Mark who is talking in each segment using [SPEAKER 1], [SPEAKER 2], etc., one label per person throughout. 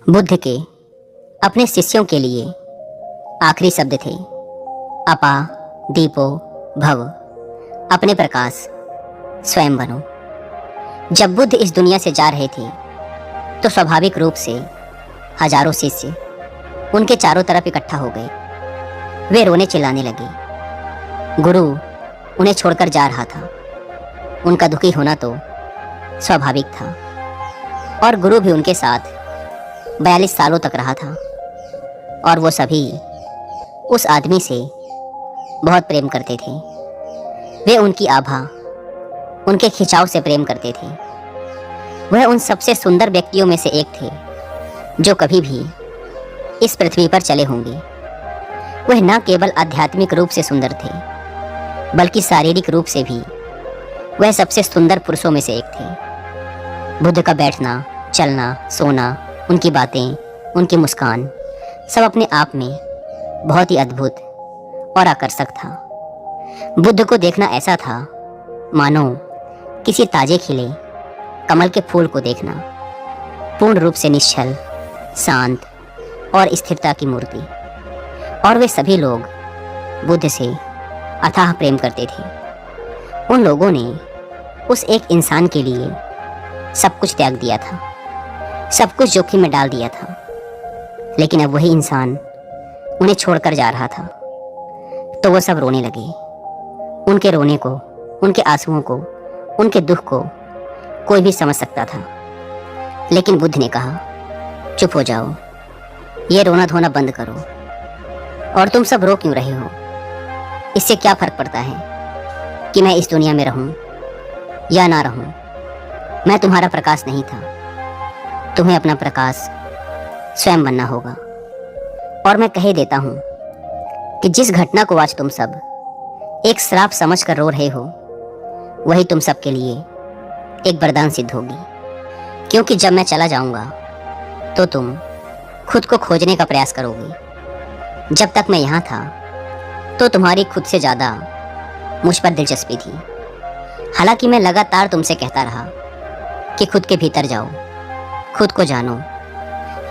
[SPEAKER 1] बुद्ध के अपने शिष्यों के लिए आखिरी शब्द थे अपा दीपो भव, अपने प्रकाश स्वयं बनो। जब बुद्ध इस दुनिया से जा रहे थे तो स्वाभाविक रूप से हजारों शिष्य उनके चारों तरफ इकट्ठा हो गए। वे रोने चिल्लाने लगे। गुरु उन्हें छोड़कर जा रहा था। उनका दुखी होना तो स्वाभाविक था और गुरु भी उनके साथ 42 सालों तक रहा था और वो सभी उस आदमी से बहुत प्रेम करते थे। वे उनकी आभा, उनके खिंचाव से प्रेम करते थे। वह उन सबसे सुंदर व्यक्तियों में से एक थे जो कभी भी इस पृथ्वी पर चले होंगे। वह न केवल आध्यात्मिक रूप से सुंदर थे बल्कि शारीरिक रूप से भी वह सबसे सुंदर पुरुषों में से एक थे। बुद्ध का बैठना, चलना, सोना, उनकी बातें, उनकी मुस्कान सब अपने आप में बहुत ही अद्भुत और आकर्षक था। बुद्ध को देखना ऐसा था मानो किसी ताजे खिले कमल के फूल को देखना, पूर्ण रूप से निश्चल, शांत और स्थिरता की मूर्ति। और वे सभी लोग बुद्ध से अथाह प्रेम करते थे। उन लोगों ने उस एक इंसान के लिए सब कुछ त्याग दिया था, सब कुछ जोखिम में डाल दिया था। लेकिन अब वही इंसान उन्हें छोड़कर जा रहा था तो वो सब रोने लगे। उनके रोने को, उनके आंसुओं को, उनके दुख को कोई भी समझ सकता था। लेकिन बुद्ध ने कहा, चुप हो जाओ, ये रोना धोना बंद करो। और तुम सब रो क्यों रहे हो? इससे क्या फर्क पड़ता है कि मैं इस दुनिया में रहूं या ना रहूं? मैं तुम्हारा प्रकाश नहीं था। तुम्हें अपना प्रकाश स्वयं बनना होगा। और मैं कह देता हूं कि जिस घटना को आज तुम सब एक श्राप समझकर रो रहे हो वही तुम सब के लिए एक वरदान सिद्ध होगी। क्योंकि जब मैं चला जाऊंगा तो तुम खुद को खोजने का प्रयास करोगे। जब तक मैं यहाँ था तो तुम्हारी खुद से ज़्यादा मुझ पर दिलचस्पी थी। हालांकि मैं लगातार तुमसे कहता रहा कि खुद के भीतर जाओ, खुद को जानो,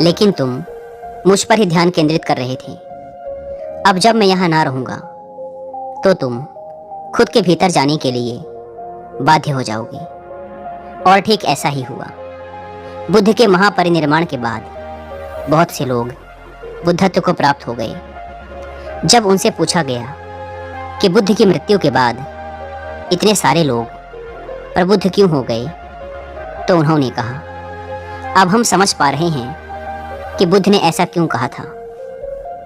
[SPEAKER 1] लेकिन तुम मुझ पर ही ध्यान केंद्रित कर रहे थे। अब जब मैं यहाँ ना रहूँगा तो तुम खुद के भीतर जाने के लिए बाध्य हो जाओगे। और ठीक ऐसा ही हुआ। बुद्ध के महापरिनिर्वाण के बाद बहुत से लोग बुद्धत्व को प्राप्त हो गए। जब उनसे पूछा गया कि बुद्ध की मृत्यु के बाद इतने सारे लोग प्रबुद्ध क्यों हो गए, तो उन्होंने कहा, अब हम समझ पा रहे हैं कि बुद्ध ने ऐसा क्यों कहा था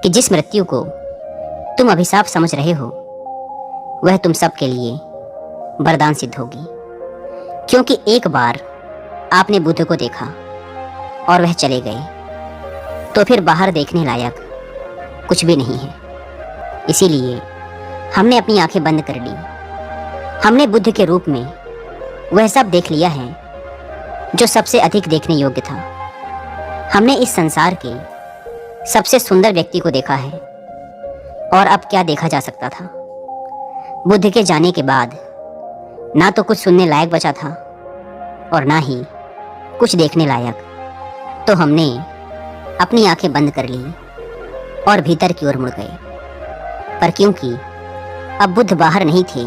[SPEAKER 1] कि जिस मृत्यु को तुम अभिशाप समझ रहे हो वह तुम सब के लिए वरदान सिद्ध होगी। क्योंकि एक बार आपने बुद्ध को देखा और वह चले गए तो फिर बाहर देखने लायक कुछ भी नहीं है। इसीलिए हमने अपनी आंखें बंद कर ली। हमने बुद्ध के रूप में वह सब देख लिया है जो सबसे अधिक देखने योग्य था। हमने इस संसार के सबसे सुंदर व्यक्ति को देखा है और अब क्या देखा जा सकता था? बुद्ध के जाने के बाद ना तो कुछ सुनने लायक बचा था और ना ही कुछ देखने लायक। तो हमने अपनी आंखें बंद कर ली और भीतर की ओर मुड़ गए। पर क्योंकि अब बुद्ध बाहर नहीं थे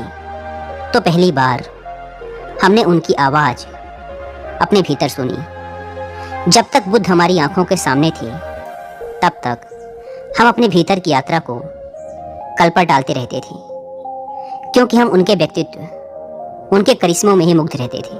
[SPEAKER 1] तो पहली बार हमने उनकी आवाज़ अपने भीतर सुनी। जब तक बुद्ध हमारी आंखों के सामने थे तब तक हम अपने भीतर की यात्रा को कल पर टालते रहते थे, क्योंकि हम उनके व्यक्तित्व, उनके करिश्मों में ही मुग्ध रहते थे।